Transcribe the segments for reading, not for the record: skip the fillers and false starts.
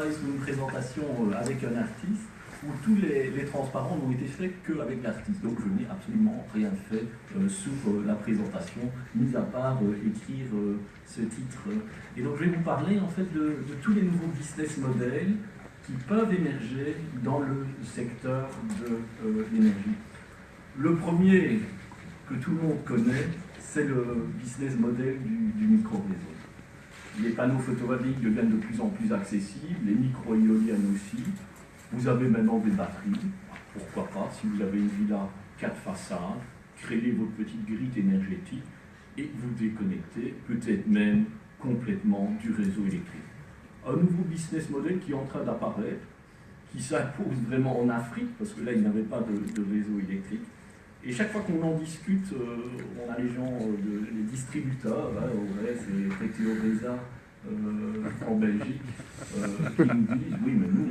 sur une présentation avec un artiste où tous les transparents n'ont été faits qu'avec l'artiste. Donc je n'ai absolument rien fait sur la présentation, mis à part écrire ce titre. Et donc je vais vous parler en fait de tous les nouveaux business models qui peuvent émerger dans le secteur de l'énergie. Le premier que tout le monde connaît, c'est le business model du micro-réseau. Les panneaux photovoltaïques deviennent de plus en plus accessibles, les micro-éoliennes aussi. Vous avez maintenant des batteries, pourquoi pas, si vous avez une villa 4 façades, créez votre petite grille énergétique et vous déconnectez peut-être même complètement du réseau électrique. Un nouveau business model qui est en train d'apparaître, qui s'impose vraiment en Afrique, parce que là, ils n'avaient pas de réseau électrique. Et chaque fois qu'on en discute, on a les gens, les distributeurs, ouais, c'est Théoresa en Belgique, qui nous disent, oui, mais nous,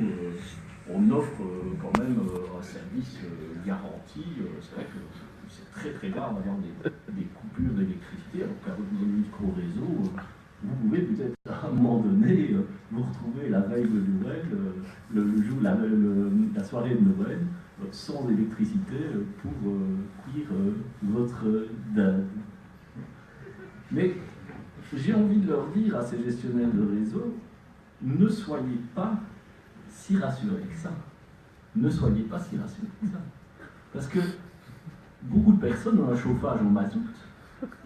on offre quand même un service garanti. C'est vrai que c'est très très rare d'avoir des coupures d'électricité, alors qu'avec nos micro-réseaux, vous pouvez peut-être à un moment donné vous retrouver la veille de Noël, le jour, la soirée de Noël, sans électricité pour cuire votre dinde. Mais j'ai envie de leur dire à ces gestionnaires de réseau, ne soyez pas si rassurés que ça. Ne soyez pas si rassurés que ça. Parce que beaucoup de personnes ont un chauffage en mazout.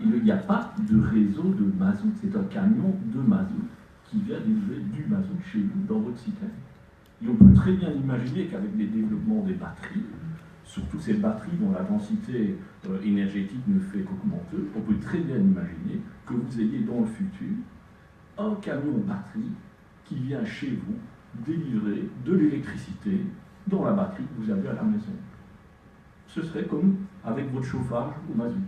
Il n'y a pas de réseau de mazout, c'est un camion de mazout qui vient livrer du mazout chez vous dans votre citerne. Et on peut très bien imaginer qu'avec les développements des batteries, surtout ces batteries dont la densité énergétique ne fait qu'augmenter, on peut très bien imaginer que vous ayez dans le futur un camion batterie qui vient chez vous délivrer de l'électricité dans la batterie que vous avez à la maison. Ce serait comme avec votre chauffage au mazout.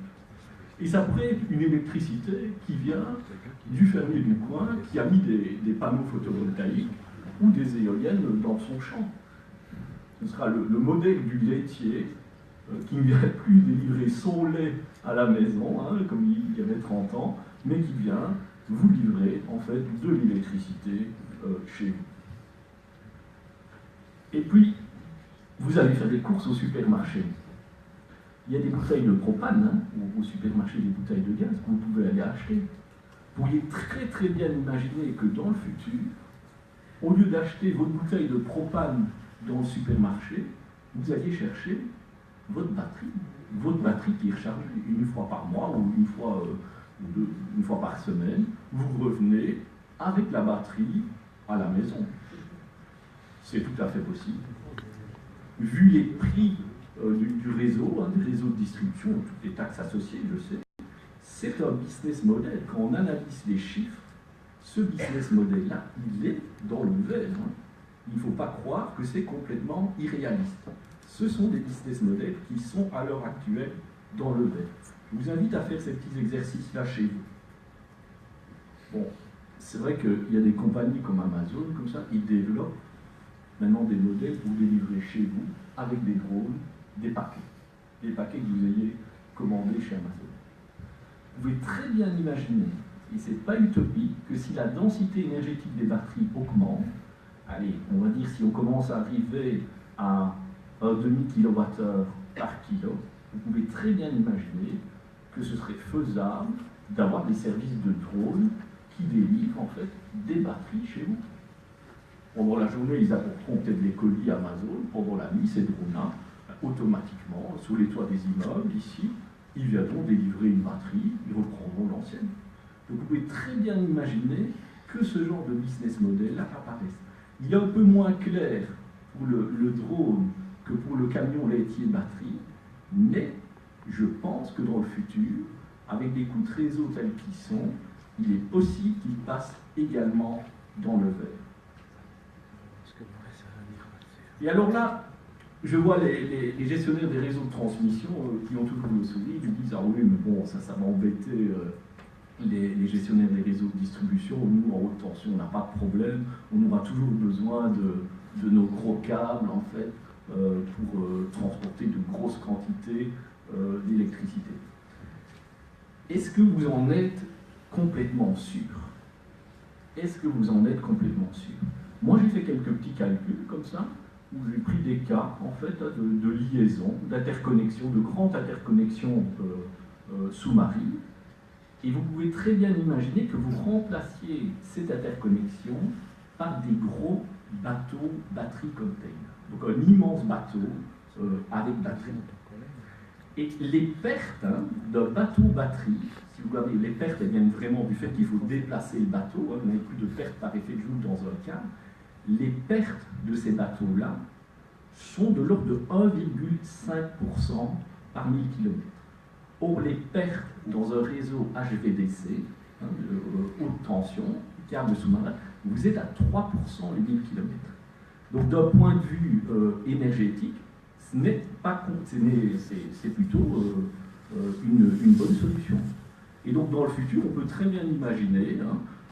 Et ça pourrait être une électricité qui vient du fermier du coin qui a mis des panneaux photovoltaïques ou des éoliennes dans son champ. Ce sera le modèle du laitier qui ne vient plus délivrer son lait à la maison, comme il y avait 30 ans, mais qui vient vous livrer en fait de l'électricité chez vous. Et puis, vous allez faire des courses au supermarché. Il y a des bouteilles de propane, au supermarché, des bouteilles de gaz que vous pouvez aller acheter. Vous pourriez très très bien imaginer que dans le futur, au lieu d'acheter votre bouteille de propane dans le supermarché, vous alliez chercher votre batterie qui est rechargée une fois par mois ou une fois par semaine. Vous revenez avec la batterie à la maison. C'est tout à fait possible. Vu les prix du réseau, des réseaux de distribution, toutes les taxes associées, je sais, c'est un business model. Quand on analyse les chiffres, ce business model-là, il est dans le vert. Il ne faut pas croire que c'est complètement irréaliste. Ce sont des business models qui sont à l'heure actuelle dans le vert. Je vous invite à faire ces petits exercices-là chez vous. Bon, c'est vrai qu'il y a des compagnies comme Amazon, comme ça, ils développent maintenant des modèles pour délivrer chez vous, avec des drones, des paquets que vous ayez commandés chez Amazon. Vous pouvez très bien imaginer, et ce n'est pas utopique, que si la densité énergétique des batteries augmente, allez, on va dire si on commence à arriver à un demi-kWh par kilo, vous pouvez très bien imaginer que ce serait faisable d'avoir des services de drones qui délivrent en fait des batteries chez vous. Pendant la journée, ils apporteront peut-être des colis Amazon. Pendant la nuit, ces drones-là, automatiquement, sous les toits des immeubles, ici, ils viendront délivrer une batterie, ils reprendront l'ancienne. Donc vous pouvez très bien imaginer que ce genre de business model-là apparaisse. Il est un peu moins clair pour le drone que pour le camion laitier batterie, mais je pense que dans le futur, avec des coûts de réseau tels qu'ils sont, il est possible qu'ils passent également dans le vert. Et alors là, je vois les gestionnaires des réseaux de transmission qui ont toujours le sourire, ils disent « Ah oui, mais bon, ça va embêter les gestionnaires des réseaux de distribution. Nous, en haute tension, on n'a pas de problème. On aura toujours besoin de nos gros câbles, en fait, pour transporter de grosses quantités d'électricité. » Est-ce que vous en êtes complètement sûr? Est-ce que vous en êtes complètement sûr? Moi, j'ai fait quelques petits calculs comme ça, où j'ai pris des cas en fait de liaison, d'interconnexion, de grandes interconnexions sous-marines. Et vous pouvez très bien imaginer que vous remplaciez cette interconnexion par des gros bateaux batterie container. Donc un immense bateau avec batterie. Et les pertes d'un bateau batterie, si vous regardez, les pertes elles viennent vraiment du fait qu'il faut déplacer le bateau, vous n'avez plus de pertes par effet de joule dans un cas. Les pertes de ces bateaux-là sont de l'ordre de 1,5% par 1000 km. Or, les pertes dans un réseau HVDC, de haute tension, câble sous-marin, vous êtes à 3% les 1000 km. Donc, d'un point de vue énergétique, ce n'est pas, c'est plutôt une bonne solution. Et donc, dans le futur, on peut très bien imaginer,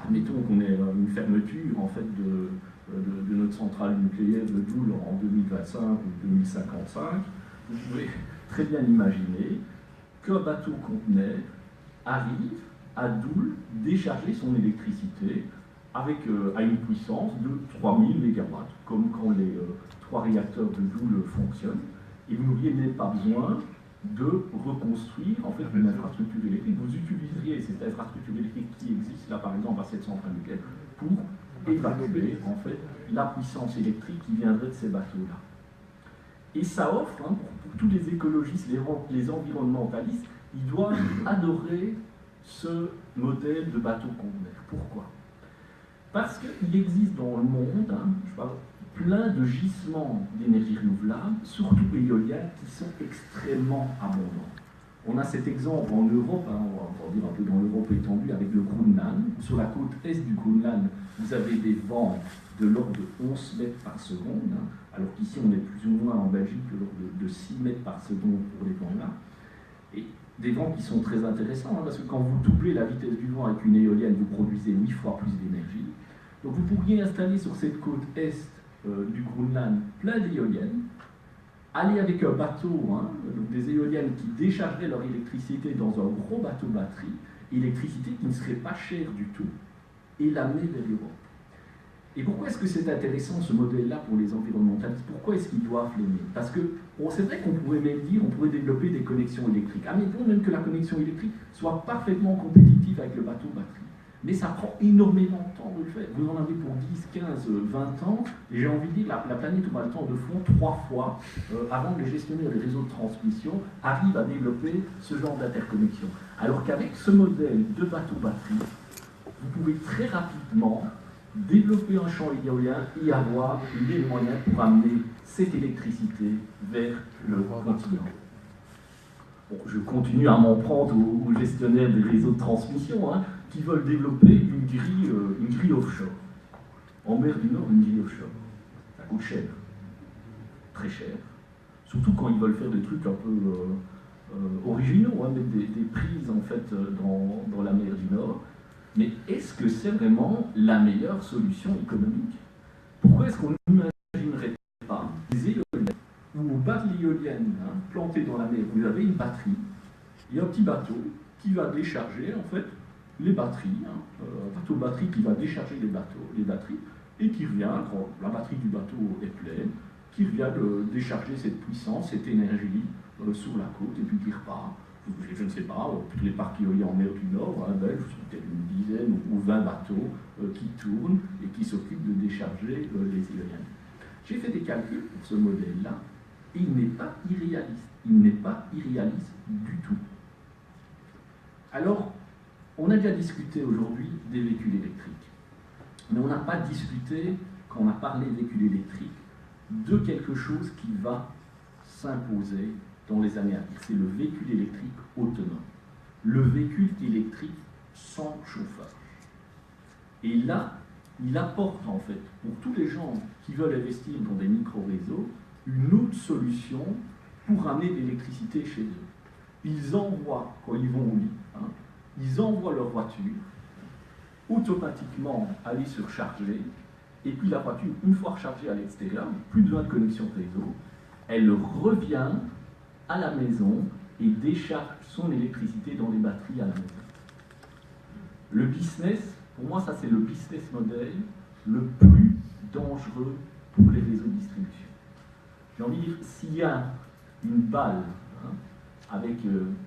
admettons qu'on ait une fermeture en fait de notre centrale nucléaire de Doel en 2025 ou 2055, vous pouvez très bien imaginer qu'un bateau conteneur arrive à Doel décharger son électricité avec, à une puissance de 3000 MW, comme quand les 3 réacteurs de Doel fonctionnent, et vous n'auriez même pas besoin de reconstruire en fait, une infrastructure électrique. Vous utiliseriez cette infrastructure électrique qui existe là par exemple à cette centrale nucléaire pour évacuer en fait, la puissance électrique qui viendrait de ces bateaux-là. Et ça offre, pour tous les écologistes, les environnementalistes, ils doivent adorer ce modèle de bateau conteneur. Pourquoi? Parce qu'il existe dans le monde, je parle, plein de gisements d'énergie renouvelable, surtout éoliennes, qui sont extrêmement abondants. On a cet exemple en Europe, on va dire un peu dans l'Europe étendue, avec le Groenland. Sur la côte est du Groenland, vous avez des vents de l'ordre de 11 mètres par seconde, alors qu'ici on est plus ou moins en Belgique de l'ordre de 6 mètres par seconde pour les vents-là. Et des vents qui sont très intéressants, parce que quand vous doublez la vitesse du vent avec une éolienne, vous produisez 8 fois plus d'énergie. Donc vous pourriez installer sur cette côte est du Groenland plein d'éoliennes, aller avec un bateau, donc des éoliennes qui déchargeraient leur électricité dans un gros bateau batterie, électricité qui ne serait pas chère du tout, et l'amener vers l'Europe. Et pourquoi est-ce que c'est intéressant ce modèle-là pour les environnementalistes? Pourquoi est-ce qu'ils doivent l'aimer? Parce que c'est vrai qu'on pourrait même dire, on pourrait développer des connexions électriques. Admettons même que la connexion électrique soit parfaitement compétitive avec le bateau batterie. Mais ça prend énormément de temps de le faire. Vous en avez pour 10, 15, 20 ans, et j'ai envie de dire, la planète aura le temps de fond 3 fois avant que les gestionnaires des réseaux de transmission arrivent à développer ce genre d'interconnexion. Alors qu'avec ce modèle de bateau-batterie, vous pouvez très rapidement développer un champ éolien et avoir les moyens pour amener cette électricité vers le continent. Bon, je continue à m'en prendre aux gestionnaires des réseaux de transmission, qui veulent développer une grille offshore. En mer du Nord, une grille offshore. Ça coûte cher. Très cher. Surtout quand ils veulent faire des trucs un peu originaux, mettre des prises en fait dans la mer du Nord. Mais est-ce que c'est vraiment la meilleure solution économique? Pourquoi est-ce qu'on n'imaginerait pas des éoliennes où au bas de l'éolienne, plantée dans la mer, vous avez une batterie, et un petit bateau qui va décharger en fait les batteries, un bateau batterie qui va décharger les batteries, et qui revient, quand la batterie du bateau est pleine, qui revient décharger cette puissance, cette énergie sur la côte, et puis qui repart. Je ne sais pas, tous les parcs éoliens en mer du Nord, belges, sont peut-être une dizaine ou 20 bateaux qui tournent et qui s'occupent de décharger les éoliennes. J'ai fait des calculs pour ce modèle-là, et il n'est pas irréaliste. Il n'est pas irréaliste du tout. Alors, on a déjà discuté aujourd'hui des véhicules électriques, mais on n'a pas discuté, quand on a parlé des véhicules électriques, de quelque chose qui va s'imposer dans les années à venir. C'est le véhicule électrique autonome. Le véhicule électrique sans chauffage. Et là, il apporte en fait, pour tous les gens qui veulent investir dans des micro-réseaux, une autre solution pour amener de l'électricité chez eux. Ils envoient, quand ils vont au lit, ils envoient leur voiture, automatiquement aller se recharger, et puis la voiture, une fois rechargée à l'extérieur, plus besoin de connexion réseau, elle revient à la maison et décharge son électricité dans les batteries à la maison. Le business, pour moi ça c'est le business model le plus dangereux pour les réseaux de distribution. J'ai envie de dire, s'il y a une balle avec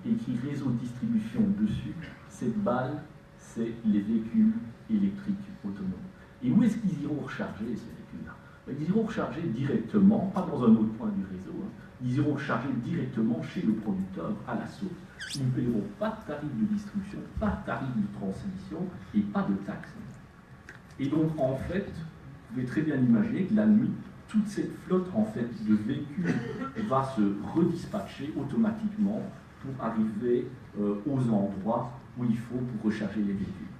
écrit réseau de distribution dessus, cette balle, c'est les véhicules électriques autonomes. Et où est-ce qu'ils iront recharger ces véhicules-là? Ils iront recharger directement, pas dans un autre point du réseau, ils iront recharger directement chez le producteur à la source. Ils ne paieront pas de tarif de distribution, pas de tarif de transmission et pas de taxes. Et donc, en fait, vous pouvez très bien imaginer que la nuit, toute cette flotte en fait, de véhicules va se redispatcher automatiquement pour arriver aux endroits où il faut pour recharger les véhicules.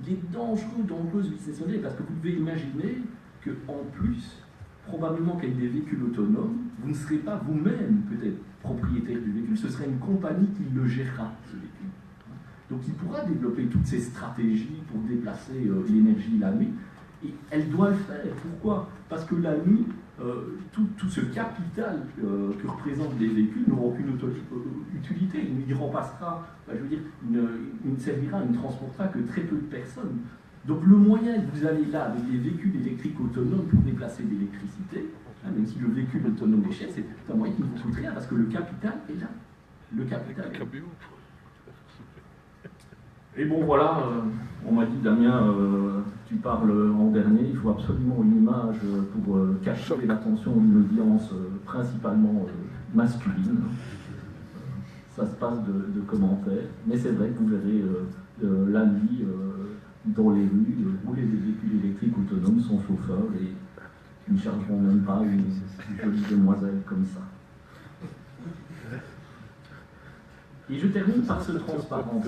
Il est dangereux ce business model parce que vous devez imaginer qu'en plus, probablement qu'avec des véhicules autonomes, vous ne serez pas vous-même peut-être propriétaire du véhicule, ce serait une compagnie qui le gérera, ce véhicule. Donc il pourra développer toutes ces stratégies pour déplacer l'énergie la nuit, et elle doit le faire. Pourquoi? Parce que la nuit, tout ce capital que représentent les véhicules n'aura aucune utilité. Il remplacera, il ne servira, il ne transportera que très peu de personnes. Donc le moyen que vous allez là avec les véhicules électriques autonomes pour déplacer de l'électricité, même si le véhicule autonome est cher, c'est un moyen qui ne vous coûte rien parce que le capital est là. Le capital est là. Et bon voilà, on m'a dit Damien, tu parles en dernier, il faut absolument une image pour capturer l'attention d'une audience principalement masculine. Ça se passe de commentaires, mais c'est vrai que vous verrez la nuit dans les rues, rouler des véhicules électriques autonomes sans chauffeur et qui ne chargeront même pas une jolie demoiselle comme ça. Et je termine par ce transparence.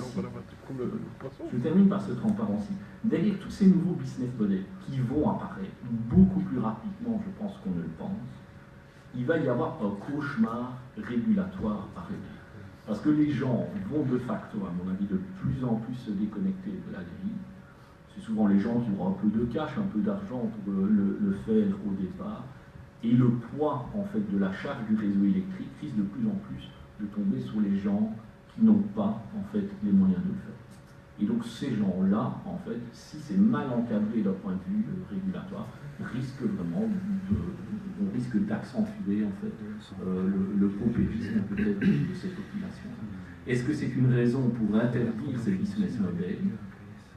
Derrière tous ces nouveaux business models qui vont apparaître beaucoup plus rapidement, je pense, qu'on ne le pense, il va y avoir un cauchemar régulatoire à régler. Parce que les gens vont de facto, à mon avis, de plus en plus se déconnecter de la grille. C'est souvent les gens qui auront un peu de cash, un peu d'argent pour le faire au départ. Et le poids, en fait, de la charge du réseau électrique risque de plus en plus de tomber sur les gens qui n'ont pas, en fait, les moyens de le faire. Et donc, ces gens-là, en fait, si c'est mal encadré d'un point de vue régulatoire, risquent vraiment d'accentuer, en fait, le paupérisme peut-être de ces populations. Est-ce que c'est une raison pour interdire ces business models?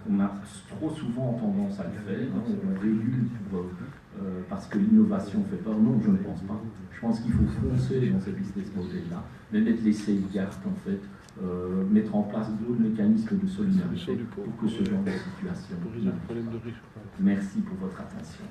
On a trop souvent tendance à le faire, on régule parce que l'innovation fait peur. Non, je ne pense pas. Je pense qu'il faut foncer dans ces business models-là, mais mettre les safeguards, en fait, mettre en place d'autres mécanismes de solidarité pour que ce genre de situation. Merci pour votre attention.